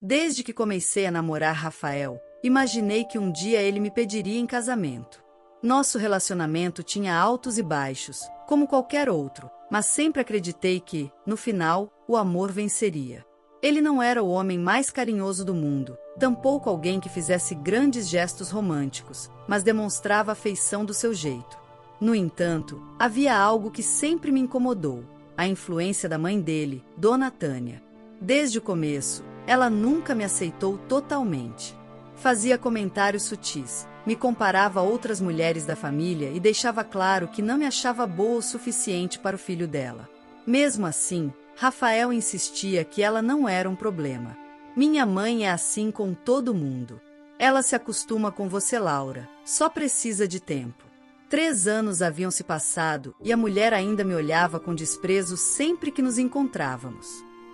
Desde que comecei a namorar Rafael, imaginei que um dia ele me pediria em casamento. Nosso relacionamento tinha altos e baixos, como qualquer outro, mas sempre acreditei que, no final, o amor venceria. Ele não era o homem mais carinhoso do mundo, tampouco alguém que fizesse grandes gestos românticos, mas demonstrava afeição do seu jeito. No entanto, havia algo que sempre me incomodou: a influência da mãe dele, Dona Tânia. Desde o começo, ela nunca me aceitou totalmente. Fazia comentários sutis, me comparava a outras mulheres da família e deixava claro que não me achava boa o suficiente para o filho dela. Mesmo assim, Rafael insistia que ela não era um problema. Minha mãe é assim com todo mundo. Ela se acostuma com você, Laura, só precisa de tempo. 3 anos haviam se passado e a mulher ainda me olhava com desprezo sempre que nos encontrávamos.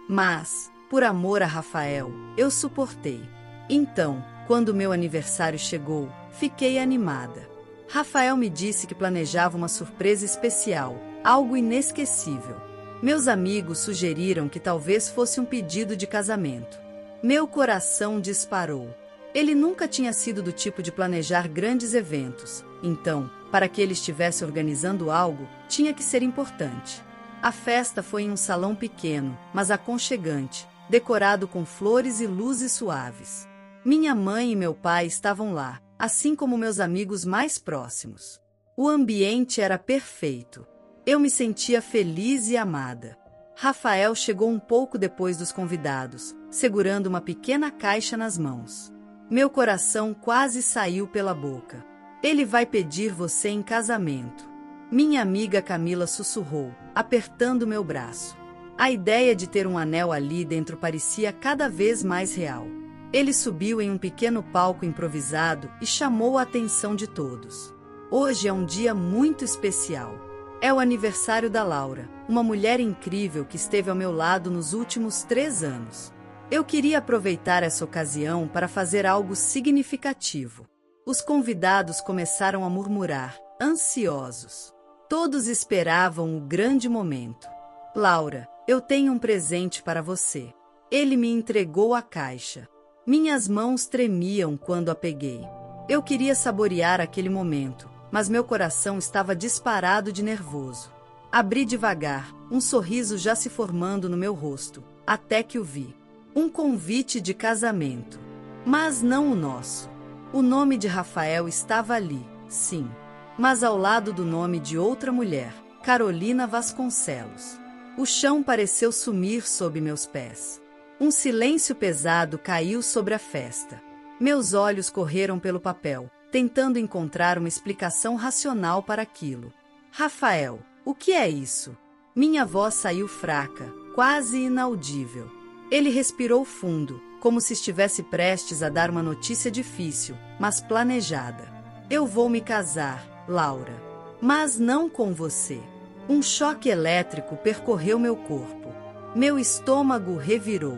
Mas, por amor a Rafael, eu suportei. Então, quando meu aniversário chegou, fiquei animada. Rafael me disse que planejava uma surpresa especial, algo inesquecível. Meus amigos sugeriram que talvez fosse um pedido de casamento. Meu coração disparou. Ele nunca tinha sido do tipo de planejar grandes eventos, então, para que ele estivesse organizando algo, tinha que ser importante. A festa foi em um salão pequeno, mas aconchegante, decorado com flores e luzes suaves. Minha mãe e meu pai estavam lá, assim como meus amigos mais próximos. O ambiente era perfeito. Eu me sentia feliz e amada. Rafael chegou um pouco depois dos convidados, segurando uma pequena caixa nas mãos. Meu coração quase saiu pela boca. Ele vai pedir você em casamento. Minha amiga Camila sussurrou, apertando meu braço. A ideia de ter um anel ali dentro parecia cada vez mais real. Ele subiu em um pequeno palco improvisado e chamou a atenção de todos. Hoje é um dia muito especial. É o aniversário da Laura, uma mulher incrível que esteve ao meu lado nos últimos 3 anos. Eu queria aproveitar essa ocasião para fazer algo significativo. Os convidados começaram a murmurar, ansiosos. Todos esperavam o grande momento. Laura, eu tenho um presente para você. Ele me entregou a caixa. Minhas mãos tremiam quando a peguei. Eu queria saborear aquele momento, mas meu coração estava disparado de nervoso. Abri devagar, um sorriso já se formando no meu rosto, até que o vi. Um convite de casamento. Mas não o nosso. O nome de Rafael estava ali, sim, mas ao lado do nome de outra mulher, Carolina Vasconcelos. O chão pareceu sumir sob meus pés. Um silêncio pesado caiu sobre a festa. Meus olhos correram pelo papel, tentando encontrar uma explicação racional para aquilo. Rafael, o que é isso? Minha voz saiu fraca, quase inaudível. Ele respirou fundo, como se estivesse prestes a dar uma notícia difícil, mas planejada. Eu vou me casar, Laura. Mas não com você. Um choque elétrico percorreu meu corpo. Meu estômago revirou.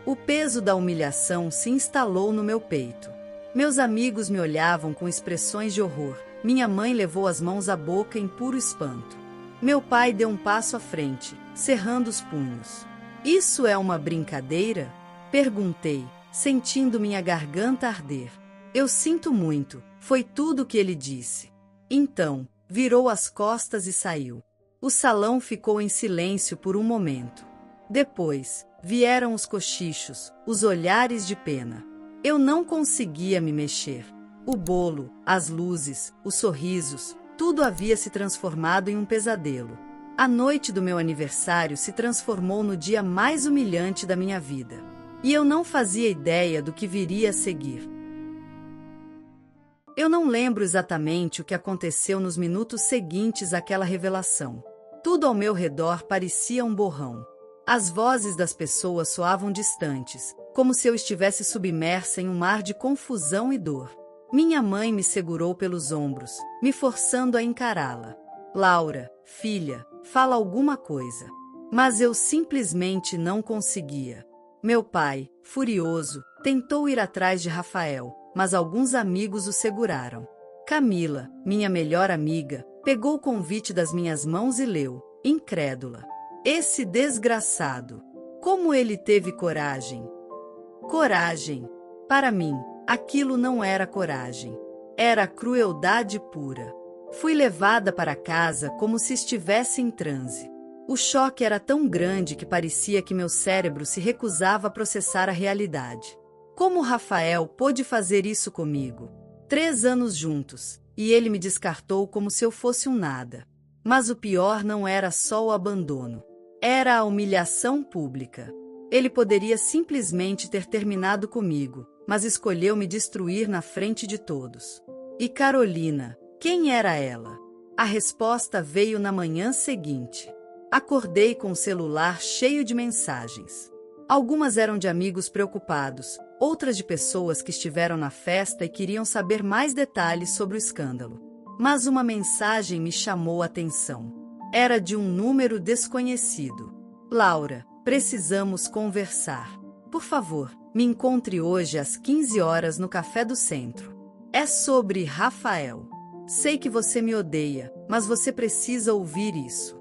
O peso da humilhação se instalou no meu peito. Meus amigos me olhavam com expressões de horror. Minha mãe levou as mãos à boca em puro espanto. Meu pai deu um passo à frente, cerrando os punhos. Isso é uma brincadeira? Perguntei, sentindo minha garganta arder. Eu sinto muito, foi tudo o que ele disse. Então, virou as costas e saiu. O salão ficou em silêncio por um momento. Depois, vieram os cochichos, os olhares de pena. Eu não conseguia me mexer. O bolo, as luzes, os sorrisos, tudo havia se transformado em um pesadelo. A noite do meu aniversário se transformou no dia mais humilhante da minha vida. E eu não fazia ideia do que viria a seguir. Eu não lembro exatamente o que aconteceu nos minutos seguintes àquela revelação. Tudo ao meu redor parecia um borrão. As vozes das pessoas soavam distantes, como se eu estivesse submersa em um mar de confusão e dor. Minha mãe me segurou pelos ombros, me forçando a encará-la. Laura, filha, fala alguma coisa. Mas eu simplesmente não conseguia. Meu pai, furioso, tentou ir atrás de Rafael, mas alguns amigos o seguraram. Camila, minha melhor amiga, pegou o convite das minhas mãos e leu, incrédula. Esse desgraçado! Como ele teve coragem? Coragem. Para mim, aquilo não era coragem. Era crueldade pura. Fui levada para casa como se estivesse em transe. O choque era tão grande que parecia que meu cérebro se recusava a processar a realidade. Como Rafael pôde fazer isso comigo? 3 anos juntos, e ele me descartou como se eu fosse um nada. Mas o pior não era só o abandono. Era a humilhação pública. Ele poderia simplesmente ter terminado comigo, mas escolheu me destruir na frente de todos. E Carolina, quem era ela? A resposta veio na manhã seguinte. Acordei com o celular cheio de mensagens. Algumas eram de amigos preocupados, outras de pessoas que estiveram na festa e queriam saber mais detalhes sobre o escândalo. Mas uma mensagem me chamou a atenção. Era de um número desconhecido. Laura, precisamos conversar. Por favor, me encontre hoje às 15 horas no Café do Centro. É sobre Rafael. Sei que você me odeia, mas você precisa ouvir isso.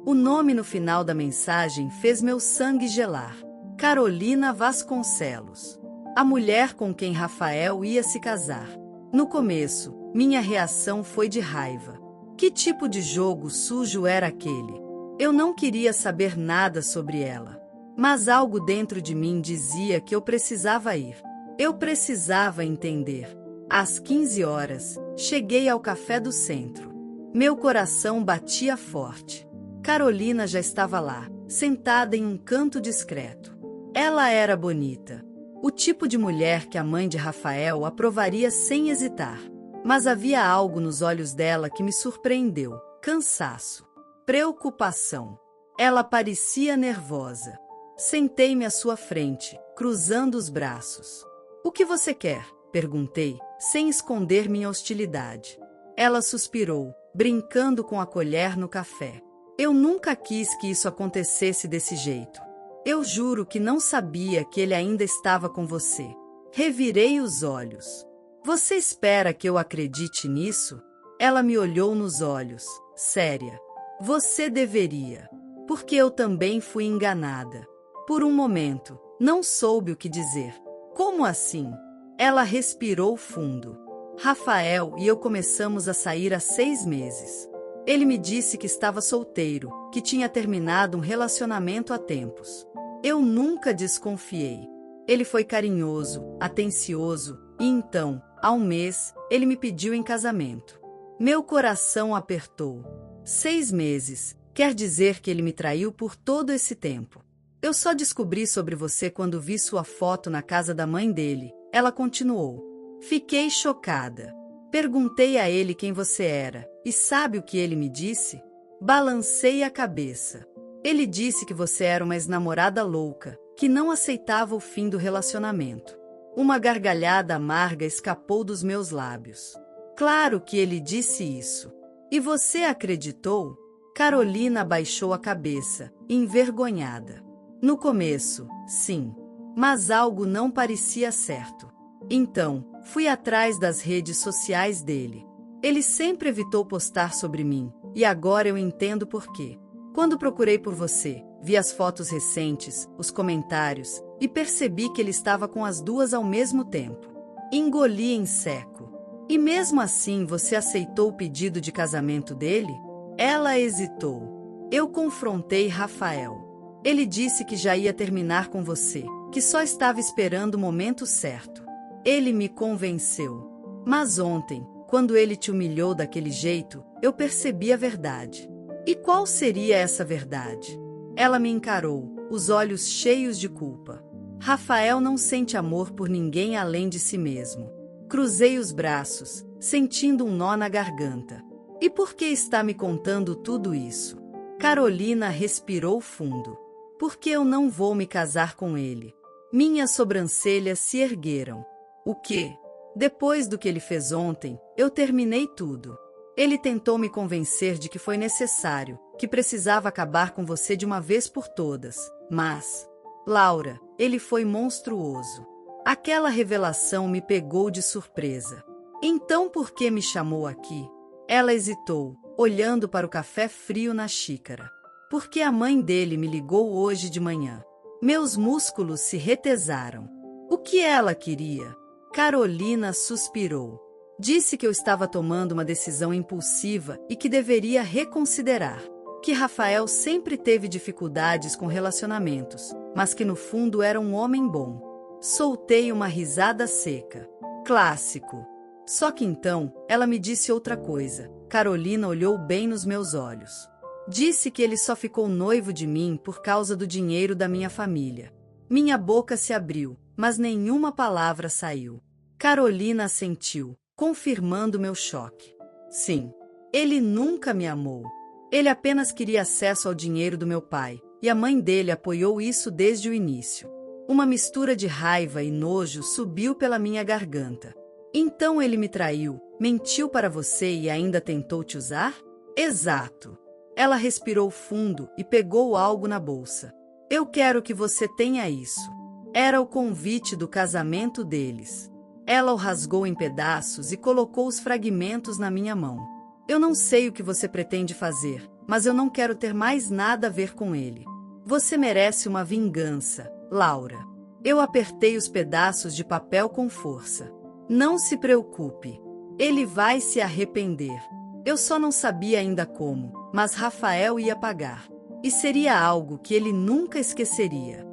O nome no final da mensagem fez meu sangue gelar. Carolina Vasconcelos. A mulher com quem Rafael ia se casar. No começo, minha reação foi de raiva. Que tipo de jogo sujo era aquele? Eu não queria saber nada sobre ela. Mas algo dentro de mim dizia que eu precisava ir. Eu precisava entender. Às 15 horas, cheguei ao Café do Centro. Meu coração batia forte. Carolina já estava lá, sentada em um canto discreto. Ela era bonita. O tipo de mulher que a mãe de Rafael aprovaria sem hesitar. Mas havia algo nos olhos dela que me surpreendeu. Cansaço. Preocupação. Ela parecia nervosa. Sentei-me à sua frente, cruzando os braços. O que você quer? Perguntei, sem esconder minha hostilidade. Ela suspirou, brincando com a colher no café. Eu nunca quis que isso acontecesse desse jeito. Eu juro que não sabia que ele ainda estava com você. Revirei os olhos. Você espera que eu acredite nisso? Ela me olhou nos olhos, séria. Você deveria. Porque eu também fui enganada. Por um momento, não soube o que dizer. Como assim? Ela respirou fundo. Rafael e eu começamos a sair há 6 meses. Ele me disse que estava solteiro, que tinha terminado um relacionamento há tempos. Eu nunca desconfiei. Ele foi carinhoso, atencioso, e então, há um mês, ele me pediu em casamento. Meu coração apertou. 6 meses, quer dizer que ele me traiu por todo esse tempo. Eu só descobri sobre você quando vi sua foto na casa da mãe dele. Ela continuou. Fiquei chocada. Perguntei a ele quem você era, e sabe o que ele me disse? Balancei a cabeça. Ele disse que você era uma ex-namorada louca, que não aceitava o fim do relacionamento. Uma gargalhada amarga escapou dos meus lábios. Claro que ele disse isso. E você acreditou? Carolina baixou a cabeça, envergonhada. No começo, sim. Mas algo não parecia certo. Então, fui atrás das redes sociais dele. Ele sempre evitou postar sobre mim, e agora eu entendo por quê. Quando procurei por você, vi as fotos recentes, os comentários, e percebi que ele estava com as duas ao mesmo tempo. Engoli em seco. E mesmo assim você aceitou o pedido de casamento dele? Ela hesitou. Eu confrontei Rafael. Ele disse que já ia terminar com você, que só estava esperando o momento certo. Ele me convenceu. Mas ontem, quando ele te humilhou daquele jeito, eu percebi a verdade. E qual seria essa verdade? Ela me encarou, os olhos cheios de culpa. Rafael não sente amor por ninguém além de si mesmo. Cruzei os braços, sentindo um nó na garganta. E por que está me contando tudo isso? Carolina respirou fundo. Porque eu não vou me casar com ele. Minhas sobrancelhas se ergueram. O quê? Depois do que ele fez ontem, eu terminei tudo. Ele tentou me convencer de que foi necessário, que precisava acabar com você de uma vez por todas. Mas, Laura, ele foi monstruoso. Aquela revelação me pegou de surpresa. Então por que me chamou aqui? Ela hesitou, olhando para o café frio na xícara. Porque a mãe dele me ligou hoje de manhã. Meus músculos se retesaram. O que ela queria? Carolina suspirou. Disse que eu estava tomando uma decisão impulsiva e que deveria reconsiderar. Que Rafael sempre teve dificuldades com relacionamentos, mas que no fundo era um homem bom. Soltei uma risada seca. Clássico. Só que então, ela me disse outra coisa. Carolina olhou bem nos meus olhos. Disse que ele só ficou noivo de mim por causa do dinheiro da minha família. Minha boca se abriu, mas nenhuma palavra saiu. Carolina assentiu, confirmando meu choque. Sim, ele nunca me amou. Ele apenas queria acesso ao dinheiro do meu pai, e a mãe dele apoiou isso desde o início. Uma mistura de raiva e nojo subiu pela minha garganta. Então ele me traiu, mentiu para você e ainda tentou te usar? Exato. Ela respirou fundo e pegou algo na bolsa. Eu quero que você tenha isso. Era o convite do casamento deles. Ela o rasgou em pedaços e colocou os fragmentos na minha mão. Eu não sei o que você pretende fazer, mas eu não quero ter mais nada a ver com ele. Você merece uma vingança, Laura. Eu apertei os pedaços de papel com força. Não se preocupe. Ele vai se arrepender. Eu só não sabia ainda como, mas Rafael ia pagar. E seria algo que ele nunca esqueceria.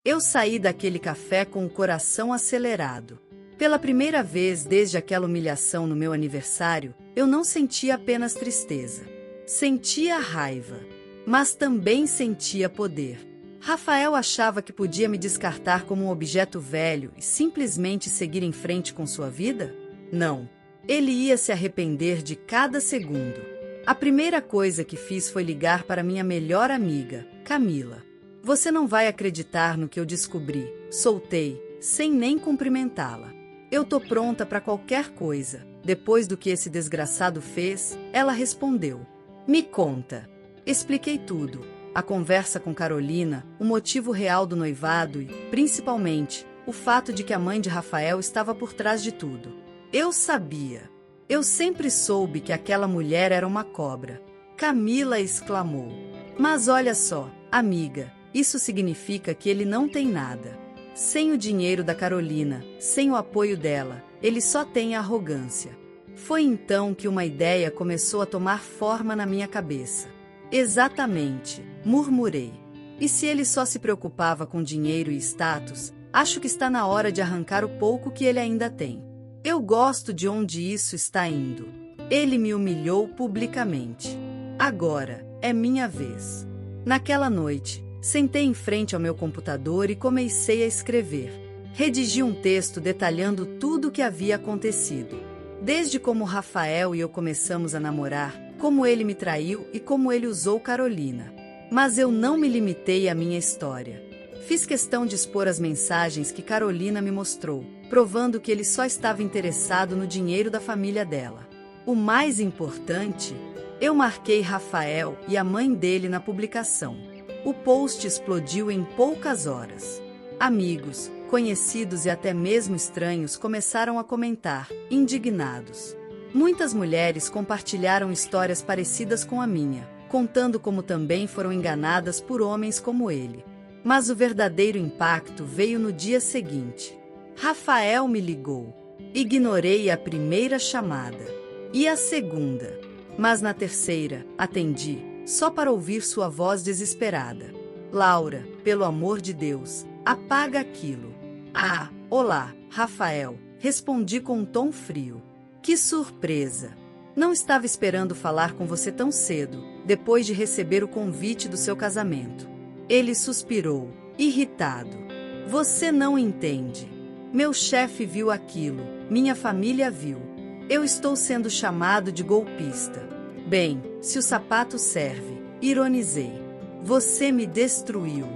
Eu saí daquele café com o coração acelerado. Pela primeira vez desde aquela humilhação no meu aniversário, eu não sentia apenas tristeza. Sentia raiva, mas também sentia poder. Rafael achava que podia me descartar como um objeto velho e simplesmente seguir em frente com sua vida? Não. Ele ia se arrepender de cada segundo. A primeira coisa que fiz foi ligar para minha melhor amiga, Camila. Você não vai acreditar no que eu descobri. Soltei, sem nem cumprimentá-la. Eu tô pronta para qualquer coisa. Depois do que esse desgraçado fez, ela respondeu. Me conta. Expliquei tudo. A conversa com Carolina, o motivo real do noivado e, principalmente, o fato de que a mãe de Rafael estava por trás de tudo. Eu sabia. Eu sempre soube que aquela mulher era uma cobra. Camila exclamou. Mas olha só, amiga, isso significa que ele não tem nada. Sem o dinheiro da Carolina, sem o apoio dela, ele só tem arrogância. Foi então que uma ideia começou a tomar forma na minha cabeça. Exatamente, murmurei. E se ele só se preocupava com dinheiro e status, acho que está na hora de arrancar o pouco que ele ainda tem. Eu gosto de onde isso está indo. Ele me humilhou publicamente. Agora, é minha vez. Naquela noite, sentei em frente ao meu computador e comecei a escrever. Redigi um texto detalhando tudo o que havia acontecido. Desde como Rafael e eu começamos a namorar, como ele me traiu e como ele usou Carolina. Mas eu não me limitei à minha história. Fiz questão de expor as mensagens que Carolina me mostrou, provando que ele só estava interessado no dinheiro da família dela. O mais importante, eu marquei Rafael e a mãe dele na publicação. O post explodiu em poucas horas. Amigos, conhecidos e até mesmo estranhos começaram a comentar, indignados. Muitas mulheres compartilharam histórias parecidas com a minha, contando como também foram enganadas por homens como ele. Mas o verdadeiro impacto veio no dia seguinte. Rafael me ligou. Ignorei a primeira chamada. E a segunda. Mas na terceira, atendi, só para ouvir sua voz desesperada. Laura, pelo amor de Deus, apaga aquilo. Ah, olá, Rafael, respondi com um tom frio. Que surpresa! Não estava esperando falar com você tão cedo, depois de receber o convite do seu casamento. Ele suspirou, irritado. Você não entende. Meu chefe viu aquilo, minha família viu. Eu estou sendo chamado de golpista. Bem, se o sapato serve, ironizei. Você me destruiu.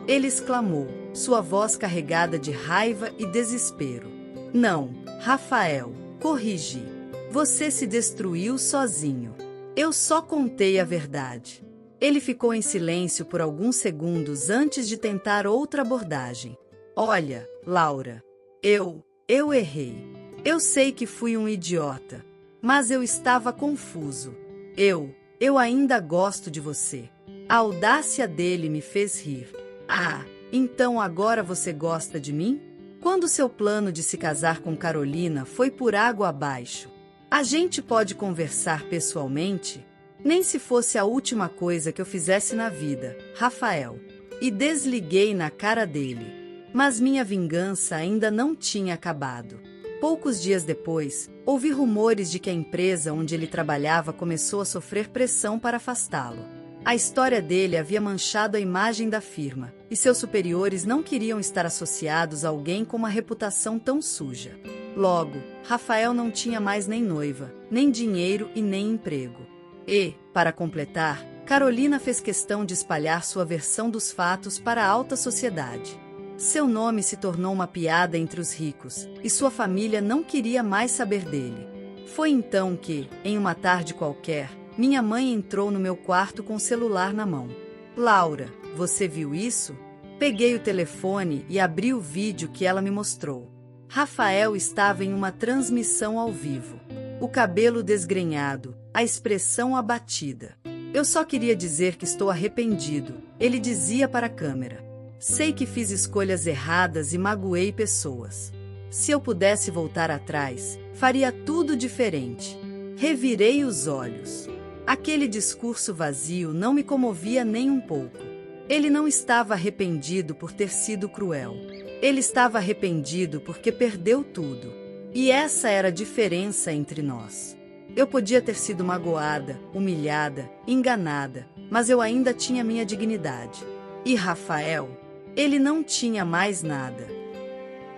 Ele exclamou, sua voz carregada de raiva e desespero. Não, Rafael, corrigi. Você se destruiu sozinho. Eu só contei a verdade. Ele ficou em silêncio por alguns segundos antes de tentar outra abordagem. Olha, Laura, eu errei. Eu sei que fui um idiota, mas eu estava confuso. Eu ainda gosto de você. A audácia dele me fez rir. Ah, Então agora você gosta de mim? Quando seu plano de se casar com Carolina foi por água abaixo, a gente pode conversar pessoalmente? Nem se fosse a última coisa que eu fizesse na vida, Rafael. E desliguei na cara dele. Mas minha vingança ainda não tinha acabado. Poucos dias depois, ouvi rumores de que a empresa onde ele trabalhava começou a sofrer pressão para afastá-lo. A história dele havia manchado a imagem da firma, e seus superiores não queriam estar associados a alguém com uma reputação tão suja. Logo, Rafael não tinha mais nem noiva, nem dinheiro e nem emprego. E, para completar, Carolina fez questão de espalhar sua versão dos fatos para a alta sociedade. Seu nome se tornou uma piada entre os ricos, e sua família não queria mais saber dele. Foi então que, em uma tarde qualquer, minha mãe entrou no meu quarto com o celular na mão. Laura, você viu isso? Peguei o telefone e abri o vídeo que ela me mostrou. Rafael estava em uma transmissão ao vivo. O cabelo desgrenhado, a expressão abatida. Eu só queria dizer que estou arrependido, ele dizia para a câmera. Sei que fiz escolhas erradas e magoei pessoas. Se eu pudesse voltar atrás, faria tudo diferente. Revirei os olhos. Aquele discurso vazio não me comovia nem um pouco. Ele não estava arrependido por ter sido cruel. Ele estava arrependido porque perdeu tudo. E essa era a diferença entre nós. Eu podia ter sido magoada, humilhada, enganada, mas eu ainda tinha minha dignidade. E Rafael? Ele não tinha mais nada.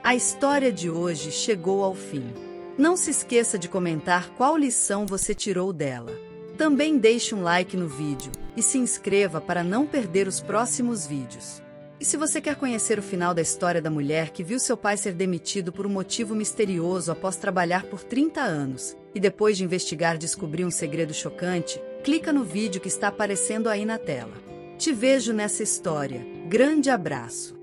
A história de hoje chegou ao fim. Não se esqueça de comentar qual lição você tirou dela. Também deixe um like no vídeo e se inscreva para não perder os próximos vídeos. E se você quer conhecer o final da história da mulher que viu seu pai ser demitido por um motivo misterioso após trabalhar por 30 anos, e depois de investigar descobrir um segredo chocante, clica no vídeo que está aparecendo aí na tela. Te vejo nessa história. Grande abraço!